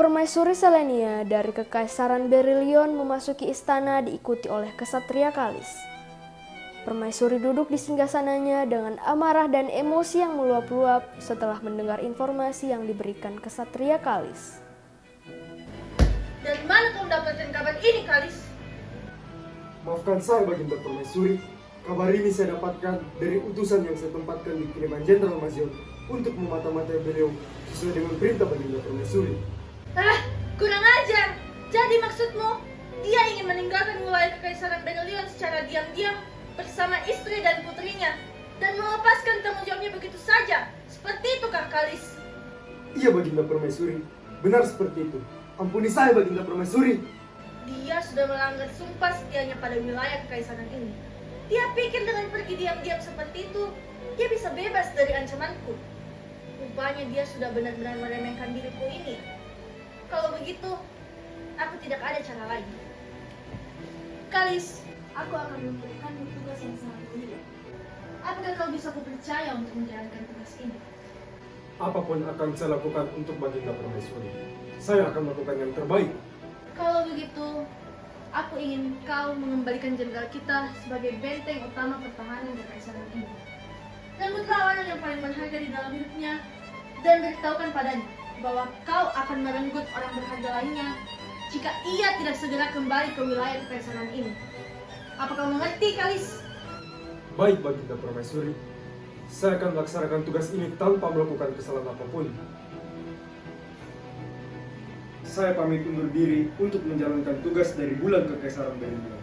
Permaisuri Selenia dari Kekaisaran Beryllion memasuki istana diikuti oleh kesatria Kalis. Permaisuri duduk di singgasananya dengan amarah dan emosi yang meluap-luap setelah mendengar informasi yang diberikan kesatria Kalis. Dari mana kau mendapatkan kabar ini, Kalis? Maafkan saya, Baginda Permaisuri. Kabar ini saya dapatkan dari utusan yang saya tempatkan di Kiriman Jenderal Mazion untuk memata-matai beliau sesuai dengan perintah Baginda Permaisuri. Kurang ajar. Jadi maksudmu, dia ingin meninggalkan wilayah Kekaisaran Beryllion secara diam-diam bersama istri dan putrinya dan melepaskan tanggung jawabnya begitu saja. Seperti itu, Kak Kalis? Iya, Baginda Permaisuri. Benar seperti itu. Ampuni saya, Baginda Permaisuri. Dia sudah melanggar sumpah setianya pada wilayah Kekaisaran ini. Dia pikir dengan pergi diam-diam seperti itu, dia bisa bebas dari ancamanku. Rupanya dia sudah benar-benar meremehkan diriku ini. Kalau begitu, aku tidak ada cara lain. Kalis, aku akan memberikan tugas yang sangat mulia. Apakah kau bisa kupercaya untuk menjalankan tugas ini? Apapun akan saya lakukan untuk Baginda Permaisuri. Saya akan melakukan yang terbaik. Kalau begitu, aku ingin kau mengembalikan jenderal kita sebagai benteng utama pertahanan Kekaisaran ini. Rambutlah orang yang paling berharga di dalam hidupnya dan beritahukan padanya bahwa kau akan merenggut orang berharga lainnya jika ia tidak segera kembali ke wilayah Kekaisaran ini. Apa kau mengerti, Kalis? Baik, Baginda Permaisuri. Saya akan melaksanakan tugas ini tanpa melakukan kesalahan apapun. Saya pamit undur diri untuk menjalankan tugas dari bulan Kekaisaran Beryllion.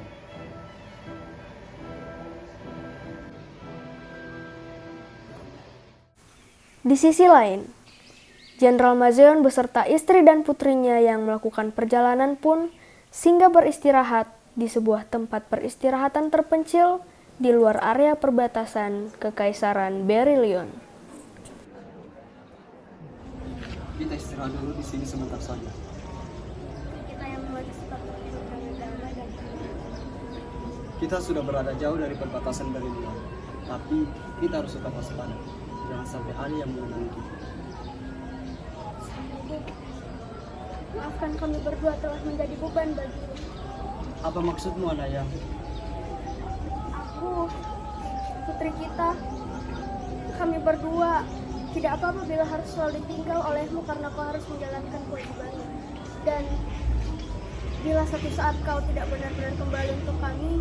Di sisi lain, Jenderal Mazion beserta istri dan putrinya yang melakukan perjalanan pun singgah beristirahat di sebuah tempat peristirahatan terpencil di luar area perbatasan Kekaisaran Beryllion. Kita istirahat dulu di sini sebentar saja. Kita sudah berada jauh dari perbatasan Beryllion, tapi kita harus tetap waspada. Jangan sampai ada yang mengenali kita. Maafkan kami berdua telah menjadi beban bagimu. Apa maksudmu, Anaya? Aku, putri kita, kami berdua tidak apa-apa bila harus selalu ditinggal olehmu karena kau harus menjalankan kewajibanmu. Dan bila suatu saat kau tidak benar-benar kembali untuk kami,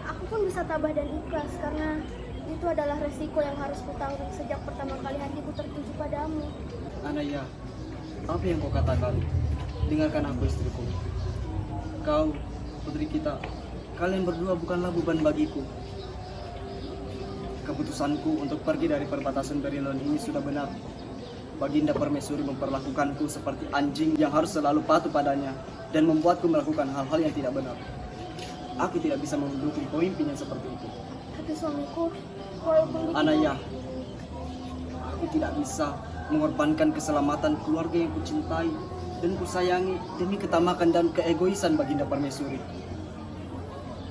aku pun bisa tabah dan ikhlas karena itu adalah resiko yang harus kutanggung sejak pertama kali hatiku tertuju padamu. Anaya, apa yang kau katakan? Dengarkan aku, istriku. Kau, putri kita, kalian berdua bukanlah beban bagiku. Keputusanku untuk pergi dari perbatasan Beryllion ini sudah benar. Baginda Permaisuri memperlakukanku seperti anjing yang harus selalu patuh padanya dan membuatku melakukan hal-hal yang tidak benar. Aku tidak bisa mendukung pemimpin yang seperti itu. Tapi suamiku, walaupun begitu, Anaya, aku tidak bisa mengorbankan keselamatan keluarga yang kucintai dan kusayangi demi ketamakan dan keegoisan Baginda Permaisuri.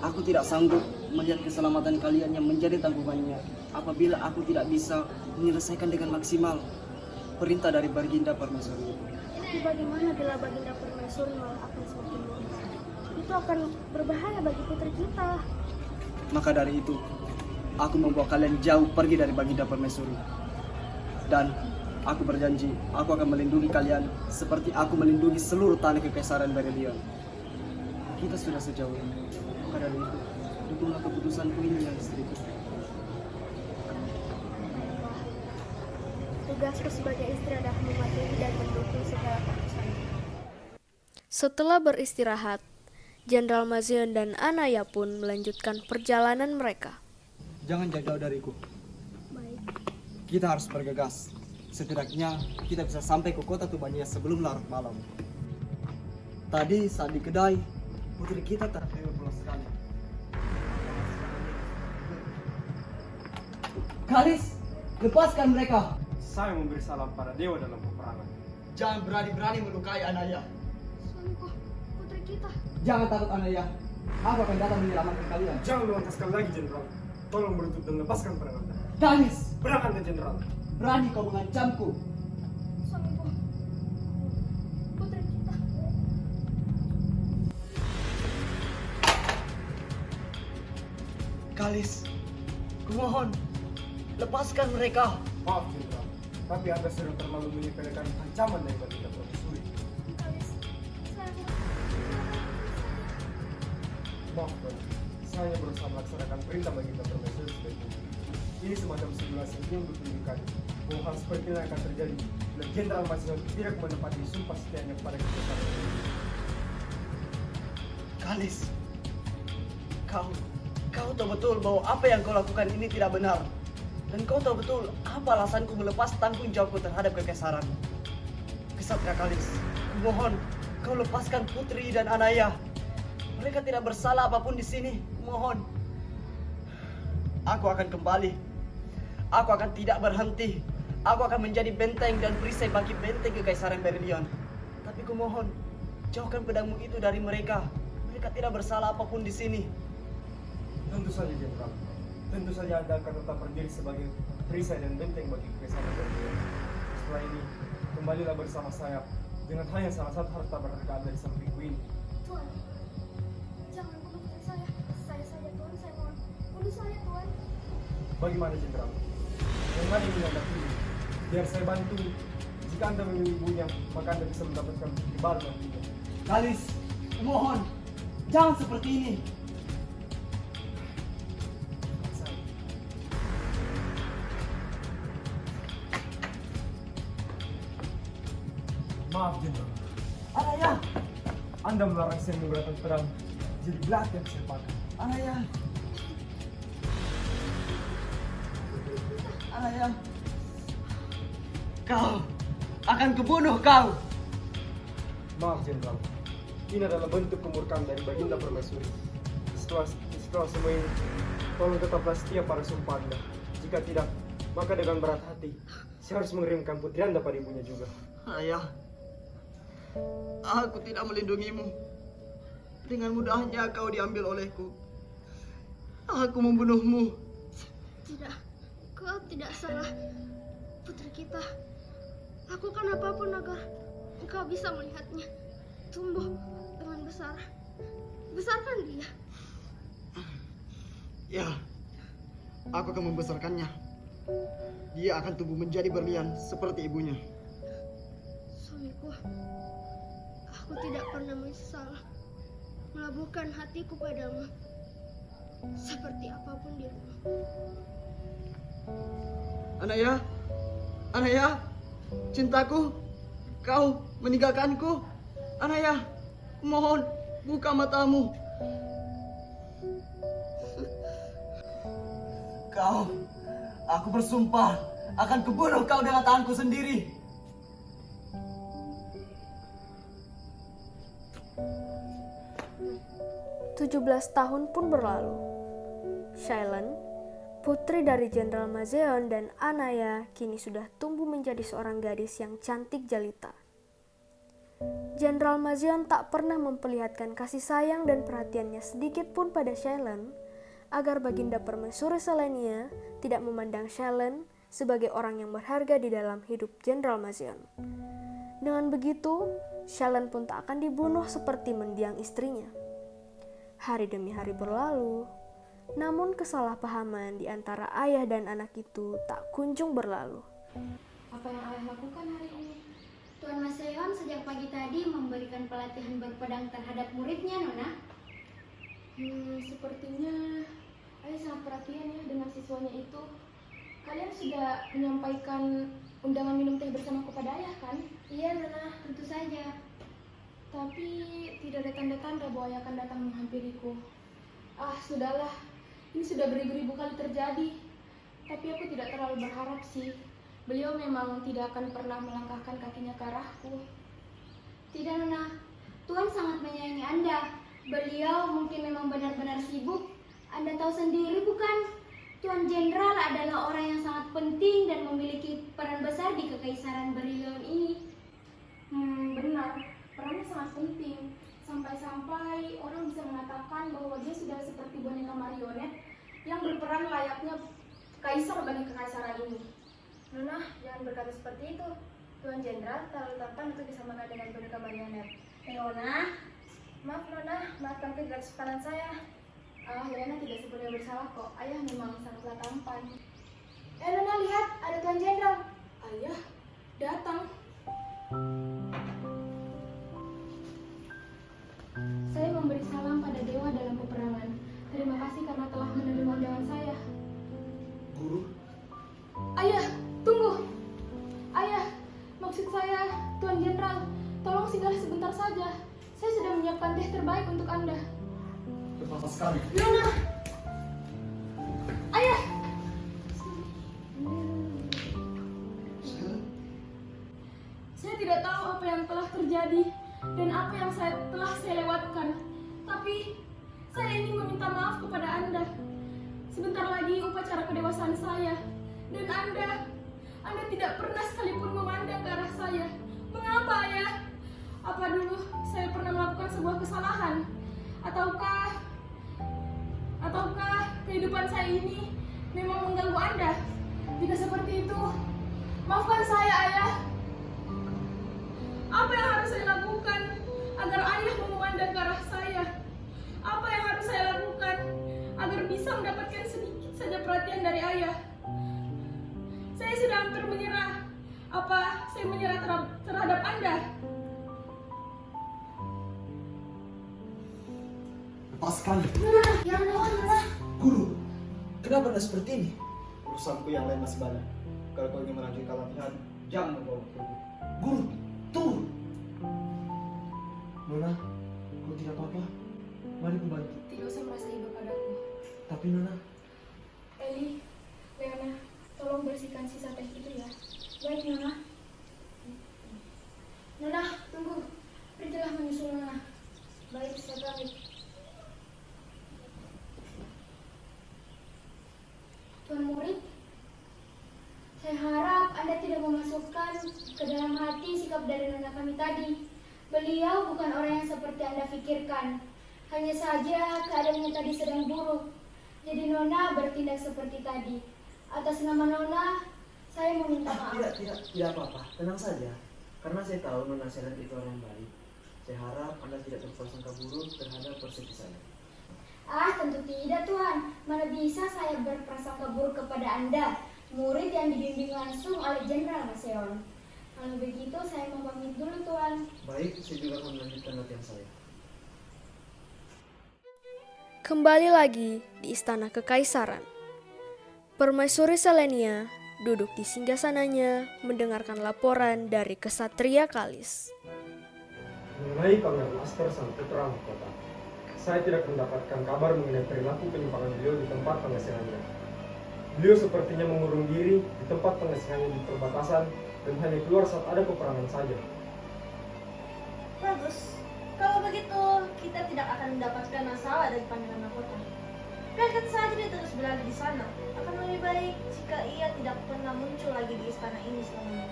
Aku tidak sanggup melihat keselamatan kalian yang menjadi tanggungannya apabila aku tidak bisa menyelesaikan dengan maksimal perintah dari Baginda Permaisuri. tapi bagaimana bila Baginda Permaisuri akan semakin bodoh? Itu akan berbahaya bagi putri kita. Maka dari itu, aku membawa kalian jauh pergi dari Baginda Permaisuri. Dan aku berjanji, aku akan melindungi kalian seperti aku melindungi seluruh tanah Kekaisaran Beryllion. Kita sudah sejauh ini. Maka dari itu, dukunglah keputusanku ini, ya istriku. Tugasku sebagai istri adalah mematuhi dan mendukung segala keputusan. Setelah beristirahat, Jenderal Mazion dan Anaya pun melanjutkan perjalanan mereka. Jangan jauh dariku. Baik. Kita harus bergegas. Setidaknya kita bisa sampai ke kota Tubania sebelum larut malam. Tadi saat di kedai, putri kita terkejut pulas sekali. Kalis, lepaskan mereka. Saya memberi salam pada dewa dalam peperangan. Jangan berani-berani melukai Anaya. Suamiku, putri kita. Jangan takut, Anaya. Aku akan datang menyelamatkan kalian. Jangan melangkah sekali lagi, Jenderal. Tolong berlutut dan lepaskan pedang Anda. Kalis, Berangkat ke Jenderal. berani kau mengancamku. Suamiku, Kalis, kumohon, lepaskan mereka. Maaf Jenderal, tapi Anda sudah terlalu menyepelekan ancaman dari Baginda Permaisuri. Kalis, saya Maaf Tuan, saya berusaha melaksanakan perintah Baginda Permaisuri sebaiknya. Ini semacam simulasi yang menunjukkan bahwa hal seperti ini akan terjadi bila Jenderal Mazion tidak menepati sumpah setianya kepada kita sekarang. Kalis, kau tahu betul bahwa apa yang kau lakukan ini tidak benar. Dan kau tahu betul apa alasanku melepas tanggung jawabku terhadap kekaisaran. Kesatria Kalis, kumohon kau lepaskan Putri dan Anaya. Mereka tidak bersalah apapun di sini. Mohon. Aku akan kembali. Aku akan tidak berhenti. Aku akan menjadi benteng dan perisai bagi benteng kekaisaran Berlion. Tapi kumohon, jauhkan pedangmu itu dari mereka. Mereka tidak bersalah apapun di sini. Tentu saja Jenderal, tentu saja Anda akan tetap berdiri sebagai perisai dan benteng bagi kekaisaran Berlion. Setelah ini, kembalilah bersama saya dengan hanya salah satu harta berharga Anda di sampingku ini. Tuan, jangan bunuh putri saya. Saya saja Tuan, saya mohon. Bunuh saya Tuan. Bagaimana Jenderal? Yang mana yang Anda pilih? Biar saya bantu. Jika Anda memilih ibunya, maka Anda bisa mendapatkan putri baru nantinya. Kalis, kumohon, jangan seperti ini. Maaf Jenderal, Anaya, Anda melarang saya menggunakan pedang. Jadi belakang yang saya pakai. Anaya. Anaya. Kau akan kubunuh kau. Maaf Jenderal, ini adalah bentuk kemurkaan dari Baginda Permaisuri. Setelah semua ini, tolong tetaplah setia pada sumpah Anda. Jika tidak, maka dengan berat hati, saya harus mengirimkan putri Anda pada ibunya juga. Ayah, aku tidak melindungimu. Dengan mudahnya kau diambil olehku. Aku membunuhmu. Tidak, kau tidak salah. Putri kita, lakukan apapun agar engkau bisa melihatnya tumbuh dengan besar. Besarkan dia. Ya, aku akan membesarkannya. Dia akan tumbuh menjadi berlian seperti ibunya. Suamiku, aku tidak pernah menyesal melabuhkan hatiku padamu. Seperti apapun dirimu. Anaya, Anaya, cintaku, kau meninggalkanku. Anaya, mohon buka matamu. Aku bersumpah akan kubunuh kau dengan tanganku sendiri. 17 tahun pun berlalu. Shailen, putri dari Jenderal Mazeon dan Anaya, kini sudah tumbuh menjadi seorang gadis yang cantik jelita. Jenderal Mazeon tak pernah memperlihatkan kasih sayang dan perhatiannya sedikit pun pada Shailen, agar Baginda Permaisuri Selenia tidak memandang Shailen sebagai orang yang berharga di dalam hidup Jenderal Mazeon. Dengan begitu, Shailen pun tak akan dibunuh seperti mendiang istrinya. Hari demi hari berlalu, namun kesalahpahaman di antara ayah dan anak itu tak kunjung berlalu. Apa yang ayah lakukan hari ini? Tuan Mazeon sejak pagi tadi memberikan pelatihan berpedang terhadap muridnya, Nona. Sepertinya ayah sangat perhatian ya dengan siswanya itu. Kalian sudah menyampaikan undangan minum teh bersama kepada ayah kan? Iya, Nona, tentu saja. Tapi tidak ada tanda-tanda bahwa ayah akan datang menghampiriku. Sudahlah. Ini sudah beribu-ribu kali terjadi. Tapi aku tidak terlalu berharap sih. Beliau memang tidak akan pernah melangkahkan kakinya ke arahku. Tidak, Nona. Tuan sangat menyayangi Anda. Beliau mungkin memang benar-benar sibuk. Anda tahu sendiri bukan? Tuan Jenderal adalah orang yang sangat penting dan memiliki peran besar di Kekaisaran Berlion ini. Benar. Perannya sangat penting. Sampai-sampai orang bisa mengatakan bahwa dia sudah seperti boneka marionet yang berperan layaknya kaisar bagi kekaisaran ini. Nona, jangan berkata seperti itu. Tuan Jenderal terlalu tampan untuk disamakan dengan boneka marionet. Nona, Maaf Nona, maafkan ketidaksopanan saya. Lena tidak sepenuhnya bersalah kok. Ayah memang sangatlah tampan. Nona lihat, ada Tuan Jenderal. Ayah, datang. Saya memberi salam pada dewa dalam peperangan. Terima kasih karena telah menerima undangan saya. Guru, Ayah, tunggu. Ayah, maksud saya, Tuan Jenderal, tolong singgah sebentar saja. Saya sudah menyiapkan teh terbaik untuk Anda. terima sekali. Nona! Ayah! Saya tidak tahu apa yang telah terjadi dan apa yang telah saya lewatkan. Tapi saya ingin meminta maaf kepada Anda. Sebentar lagi upacara kedewasaan saya. Dan Anda tidak pernah sekalipun memandang ke arah saya. Mengapa, Ayah? Apa dulu saya pernah melakukan sebuah kesalahan? Ataukah kehidupan saya ini memang mengganggu Anda? Jika seperti itu, maafkan saya, Ayah. Apa yang harus saya lakukan agar Ayah mau memandang ke arah saya? Apa yang harus saya lakukan agar bisa mendapatkan sedikit saja perhatian dari Ayah? Saya sudah hampir menyerah. Apa saya menyerah terhadap Anda? Lepaskan. Ya Nona. Guru, kenapa Anda seperti ini? Urusanku yang lain masih banyak. Kalau kau ingin melanjutkan latihan, jangan membawa pergi. Guru, tunggu. Nona, kau tidak apa-apa? Mari ku bantu. Tidak usah merasa iba padaku. Tapi Nona, Eli, Leona, tolong bersihkan sisa teh itu ya. Baik, Nona. Nona, tunggu. Pergilah menyusul Nona. Baik, saya pamit. Tuan murid, saya harap Anda tidak memasukkan ke dalam hati sikap dari Nona kami tadi. Beliau bukan orang yang seperti Anda pikirkan. Hanya saja keadaannya tadi sedang buruk. Jadi Nona bertindak seperti tadi. Atas nama Nona, saya meminta maaf. Tidak apa-apa. Tenang saja. Karena saya tahu Nona Selen itu orang yang baik. Saya harap Anda tidak berprasangka buruk terhadap persepsi saya. Tentu tidak Tuhan. Mana bisa saya berprasangka buruk kepada Anda, murid yang dibimbing langsung oleh Jenderal Maseon. Kalau begitu saya mau pamit dulu Tuhan. Baik, saya juga akan melanjutkan latihan saya. Kembali lagi di Istana Kekaisaran. Permaisuri Selenia duduk di singgasananya mendengarkan laporan dari Kesatria Kalis. mengenai Pangeran Aster sang putra mahkota, saya tidak mendapatkan kabar mengenai perilaku penyimpangan beliau di tempat pengasihannya. Beliau sepertinya mengurung diri di tempat pengasihannya di perbatasan dan hanya keluar saat ada peperangan saja. Bagus. Kalau begitu, kita tidak akan mendapatkan masalah dari Pangeran Mahkota. Biarkan saja dia terus berada di sana. Akan lebih baik jika ia tidak pernah muncul lagi di istana ini selamanya.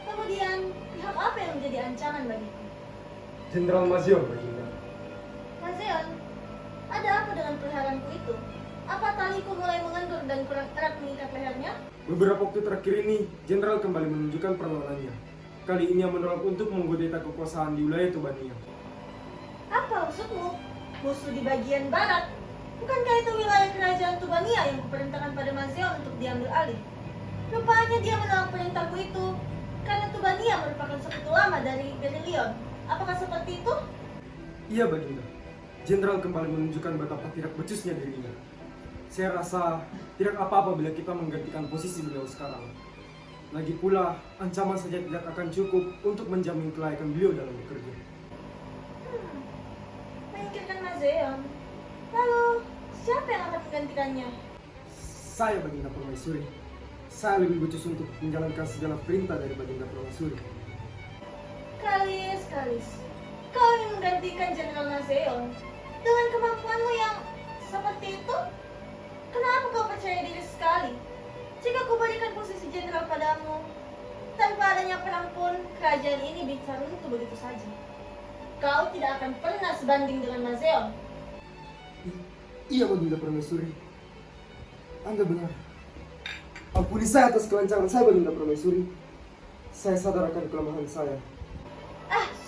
Kemudian, pihak apa yang menjadi ancaman bagiku? Jenderal Mazion, Baginda. Mazeon, ada apa dengan peliharaanku itu? Apa taliku mulai mengendur dan kurang erat mengikat lehernya? Beberapa waktu terakhir ini, Jenderal kembali menunjukkan perlawanannya. Kali ini ia menolak untuk menggodeta kekuasaan di wilayah Tubania. Apa maksudmu? Musuh di bagian barat? Bukankah itu wilayah kerajaan Tubania yang kuperintahkan pada Mazeon untuk diambil alih? Rupanya dia menolak perintahku itu karena Tubania merupakan sekutu lama dari Berilion. Apakah seperti itu? Iya, Baginda. Jenderal kembali menunjukkan betapa tidak becusnya dirinya. Saya rasa tidak apa-apa bila kita menggantikan posisi beliau sekarang. Lagi pula, ancaman saja tidak akan cukup untuk menjamin kelayakan beliau dalam bekerja. Menyingkirkan Mazeon. Lalu, siapa yang akan menggantikannya? Saya, Baginda Permaisuri. Saya lebih becus untuk menjalankan segala perintah dari Baginda Permaisuri. Kalis. Kau ingin menggantikan Jenderal Mazeon dengan kemampuanmu yang seperti itu? Kenapa kau percaya diri sekali? Jika kuberikan posisi jenderal padamu, tanpa adanya perang pun, kerajaan ini bisa runtuh begitu saja. Kau tidak akan pernah sebanding dengan Mazeon. Iya, Baginda Permaisuri. Anda benar. Ampuni saya atas kelancaran saya, Baginda Permaisuri. Saya sadar akan kelemahan saya.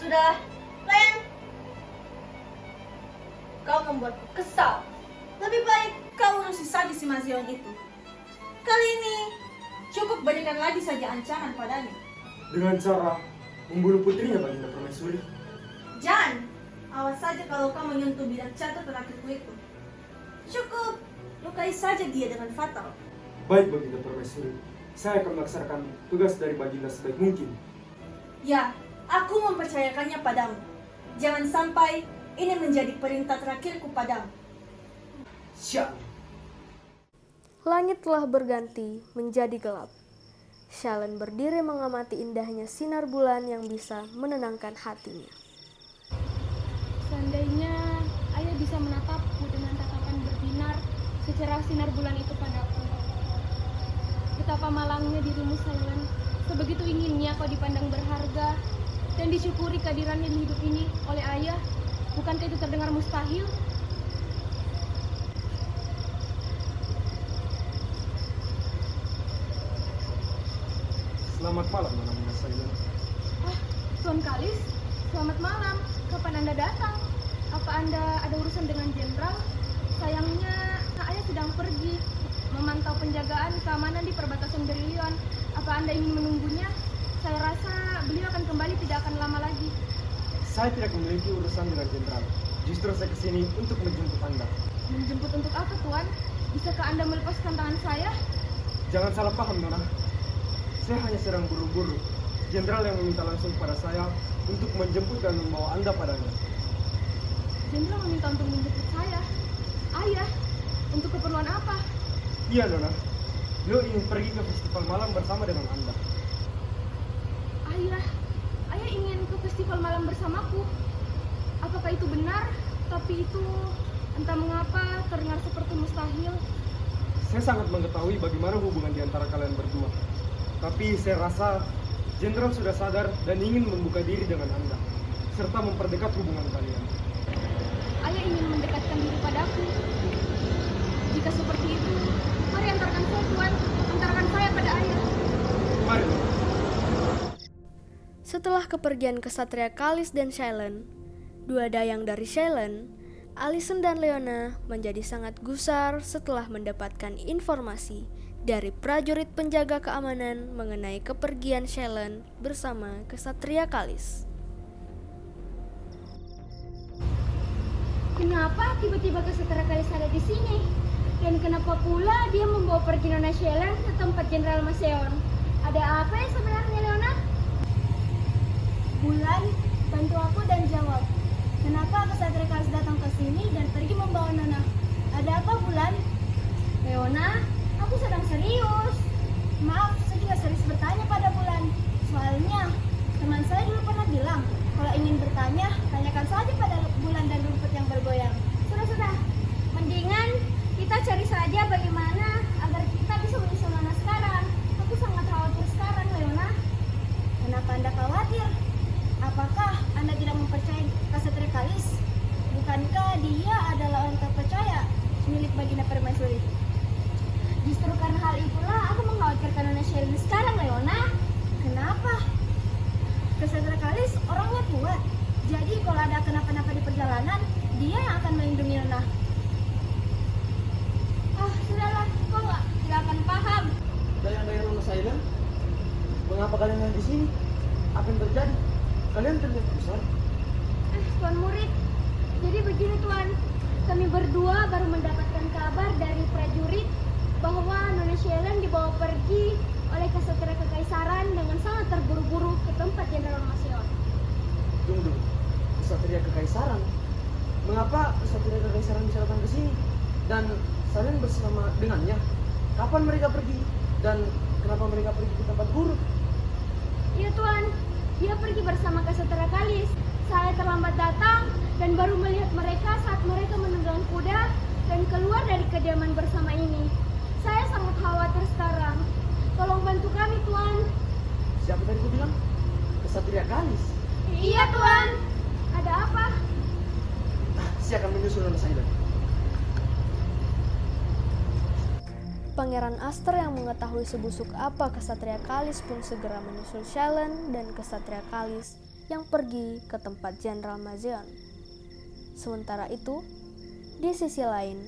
Sudah, Len. Kau membuatku kesal. Lebih baik kau urusi saja si Mazion itu. Kali ini cukup berikan lagi saja ancaman padanya. Dengan cara membunuh putrinya Baginda Permaisuri. Jangan, awas saja kalau kau menyentuh bidang catur terakhirku itu. Cukup lukai saja dia dengan fatal. Baik Baginda Permaisuri, saya akan melaksanakan tugas dari Baginda sebaik mungkin. Ya, aku mempercayakannya padamu. Jangan sampai ini menjadi perintah terakhirku padamu. Siap. Langit telah berganti menjadi gelap. Shailen berdiri mengamati indahnya sinar bulan yang bisa menenangkan hatinya. Seandainya ayah bisa menatapku dengan tatapan berbinar secerah sinar bulan itu padaku. Betapa malangnya dirimu, Shailen. Sebegitu inginnya kau dipandang berharga dan disyukuri kehadirannya di hidup ini oleh ayah. Bukankah itu terdengar mustahil? Selamat malam Nona Shailen. Tuan Kalis, selamat malam. Kapan Anda datang? Apa Anda ada urusan dengan jenderal? Sayangnya, ayah sedang pergi memantau penjagaan keamanan di perbatasan Berlion. Apa Anda ingin menunggunya? Saya rasa beliau akan kembali tidak akan lama lagi. Saya tidak memiliki urusan dengan jenderal. Justru saya kesini untuk menjemput Anda. Menjemput untuk apa, Tuan? Bisakah Anda melepaskan tangan saya? Jangan salah paham, Nona. Saya hanya sedang buru-buru. Jenderal yang meminta langsung pada saya untuk menjemput dan membawa Anda padanya. Jenderal meminta untuk menjemput saya. Ayah, untuk keperluan apa? Iya, Nona. Beliau ingin pergi ke festival malam bersama dengan Anda. Ayah ingin ke festival malam bersamaku. Apakah itu benar? Tapi itu entah mengapa terdengar seperti mustahil. Saya sangat mengetahui bagaimana hubungan di antara kalian berdua. Tapi saya rasa jenderal sudah sadar dan ingin membuka diri dengan Anda, serta memperdekat hubungan kalian. Ayah ingin mendekatkan diri padaku. Jika seperti itu, mari antarkan saya, Tuan. Antarkan saya pada ayah. Mari. Setelah kepergian kesatria Kalis dan Shailen, dua dayang dari Shailen, Alicent dan Leona menjadi sangat gusar setelah mendapatkan informasi dari prajurit penjaga keamanan mengenai kepergian Shailen bersama kesatria Kalis. Kenapa tiba-tiba kesatria Kalis ada di sini? Dan kenapa pula dia membawa pergi Nona Shailen ke tempat Jenderal Mazeon? Ada apa yang sebenarnya, Leona? Bulan, bantu aku dan jawab. Kenapa kesatria Kalis datang ke sini dan pergi membawa Nona? Ada apa, Bulan? Leona, aku sedang serius. Maaf, saya juga serius bertanya pada Bulan. Soalnya, teman saya dulu pernah bilang, kalau ingin bertanya, tanyakan saja pada Bulan dan rumput yang bergoyang. Sudah. Mendingan kita cari saja bagaimana agar kita bisa menyusul Nona sekarang. Aku sangat khawatir sekarang, Leona. Kenapa Anda khawatir? Apakah Anda tidak mempercayai kesatria Kalis? Bukankah dia adalah orang terpercaya milik Baginda Permaisuri? Justru karena hal itulah aku mengkhawatirkan Nona Shailen sekarang, Leona. Kenapa? Kesatria Kalis orangnya kuat. Jadi kalau ada kenapa-napa di perjalanan, dia yang akan melindungi Nona. Sudahlah, kau tidak akan paham. Dayang-dayang Nona Shailen, mengapa kalian ada di sini? Apa yang terjadi? Kalian terlihat besar. Tuan murid, jadi begini Tuan, kami berdua baru mendapatkan kabar dari prajurit bahwa Nona Shailen dibawa pergi oleh kesatria kekaisaran dengan sangat terburu-buru ke tempat Jenderal Mazeon. Tunggu, kesatria kekaisaran? Mengapa kesatria kekaisaran bisa datang ke sini? Dan Shailen bersama dengannya? Kapan mereka pergi? Dan kenapa mereka pergi ke tempat guru? Iya Tuan, dia pergi bersama kesatria Kalis. Saya terlambat datang dan baru melihat mereka saat mereka menunggang kuda dan keluar dari kediaman bersama ini. Saya sangat khawatir sekarang. Tolong bantu kami, Tuan. Siapa tadi ku bilang? Kesatria Kalis. Iya, Tuan. Ada apa? Saya akan menyusul Nona Shailen. Pangeran Aster yang mengetahui sebusuk apa kesatria Kalis pun segera menyusul Shailen dan kesatria Kalis yang pergi ke tempat Jenderal Mazeon. Sementara itu, di sisi lain,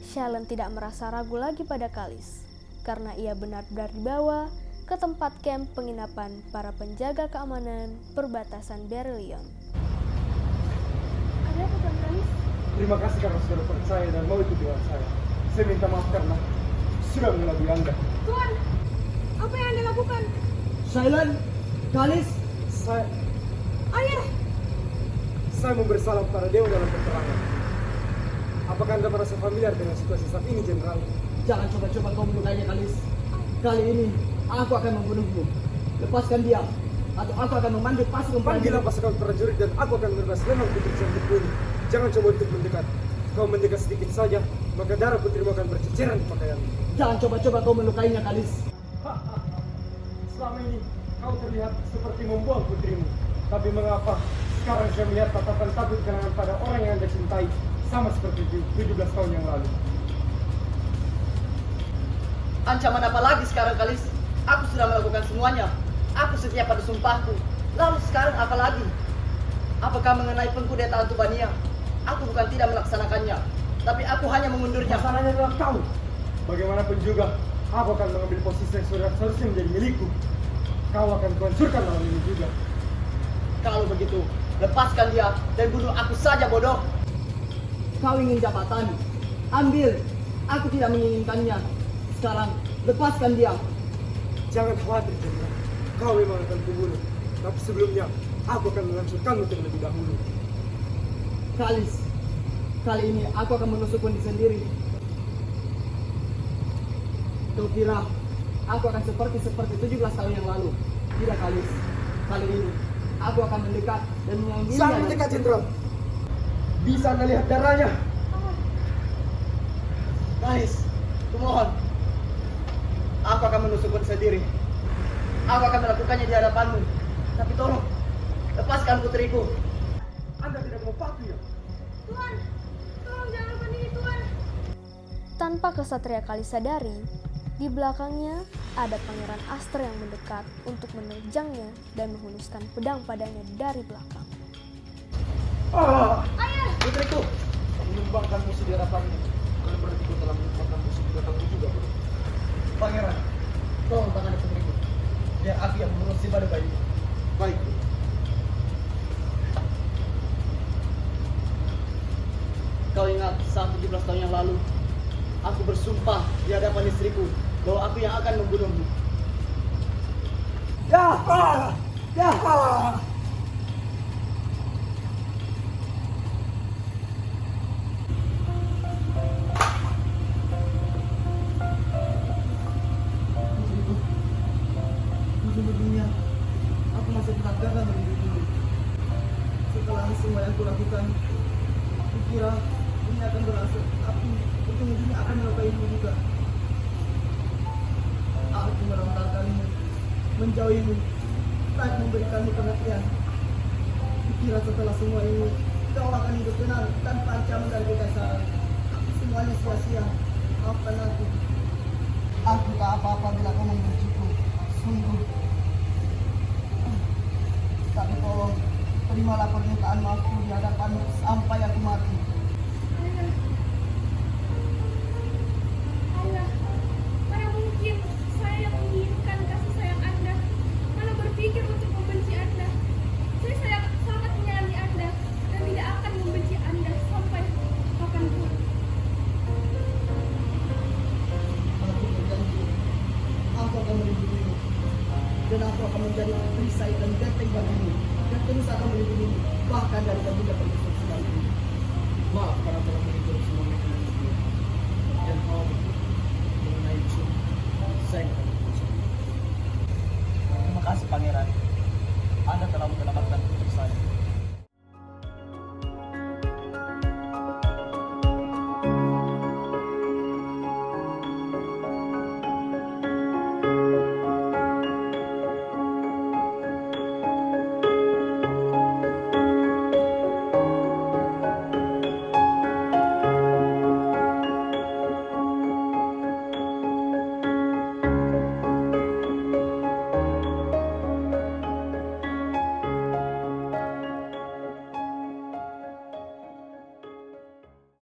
Shailen tidak merasa ragu lagi pada Kalis, karena ia benar-benar dibawa ke tempat camp penginapan para penjaga keamanan perbatasan Berlion. Ada apa Tuan Kalis? Terima kasih karena sudah percaya dan mau ikut dengan saya. Saya minta maaf karena sudah mengelabui Anda. Tuan, apa yang Anda lakukan? Shailen, Kalis, Ayah, Saya memberi salam pada Dewa dalam peperangan. Apakah Anda merasa familiar dengan situasi saat ini, Jenderal? jangan coba-coba kau melukainya, Kalis. Kali ini aku akan membunuhmu. Lepaskan dia, atau aku akan memanggil pasukan Panggillah pasukan prajurit dan aku akan membebas Lenong putri cantik ini. Jangan coba untuk mendekat. Kau mendekat sedikit saja, maka darah putrimu akan berceceran di pakaianmu. Jangan coba-coba kau melukainya, Kalis. Selama ini kau terlihat seperti membuang putrimu. Tapi mengapa sekarang saya melihat tatapan takut kenangan pada orang yang Anda cintai, sama seperti 17 tahun yang lalu. Ancaman apa lagi sekarang, Kalis? Aku sudah melakukan semuanya. Aku setia pada sumpahku. Lalu sekarang apa lagi? Apakah mengenai pengkudetaan Tubania? Aku bukan tidak melaksanakannya, tapi aku hanya mengundurnya. Masalahnya adalah kau. Bagaimanapun juga, aku akan mengambil posisi yang sudah seharusnya menjadi milikku. Kau akan kuhancurkan malam ini juga. Kalau begitu, lepaskan dia dan bunuh aku saja, bodoh. Kau ingin jabatan? Ambil. Aku tidak menginginkannya. Sekarang, lepaskan dia. Jangan khawatir, Jenderal. Kau memang akan kubunuh. Tapi sebelumnya, aku akan menghancurkanmu terlebih dahulu. Kalis, kali ini aku akan menusuk pundi sendiri. Kau kira aku akan seperti 17 tahun yang lalu? Tidak, Kalis. Kali ini aku akan mendekat dan mengambilnya. Sangat mendekat, Jenderal. Bisa Anda lihat darahnya? Kalis, kumohon. Aku akan menusuk pundi sendiri. Aku akan melakukannya di hadapanmu. Tapi tolong, lepaskan putriku. Anda tidak mau patuh ya? Tuan, tolong jangan lakukan ini, Tuan. Tanpa kesatria Kalis sadari, di belakangnya ada Pangeran Aster yang mendekat untuk menerjangnya dan menghunuskan pedang padanya dari belakang. Ayah, Putriku, menumbangkan musuh di hadapanmu. Kalau berarti kau telah menumbangkan musuh di belakangmu juga, bro. Pangeran, tolong tangani putriku. Biar aku yang membunuh si Badu bayi. Baik, bro. Kau ingat saat 17 tahun yang lalu, aku bersumpah di hadapan istriku bahwa aku yang akan membunuhmu. Ujung-ujungnya, aku masih tetap gagal melindungimu. Setelah semua yang kulakukan, kukira ini akan berhasil, tapi ujung-ujungnya akan melukaimu juga. Aku merontakanmu, menjauhimu, tak memberikanmu pengertian. Kukira setelah semua ini, kau akan hidup tenang tanpa ancaman dari kekaisaran. Semuanya sia-sia. Maafkan aku. Aku tak apa-apa bila kau membenciku. Sungguh. Tapi tolong, terimalah permintaan maafku di hadapanmu sampai aku mati. Ayah, mana mungkin saya yang menginginkan kasih sayang Anda, malah berpikir untuk membenci Anda. Saya sangat menyayangi Anda dan tidak akan membenci Anda sampai kapanpun. Aku berjanji, aku akan melindungimu. Dan aku akan menjadi perisai dan benteng bagimu. Dan terus akan melindungimu, bahkan dari baginda permaisuri sekalipun. Maaf karena telah mengizinkan semua mekanisme. Dan kau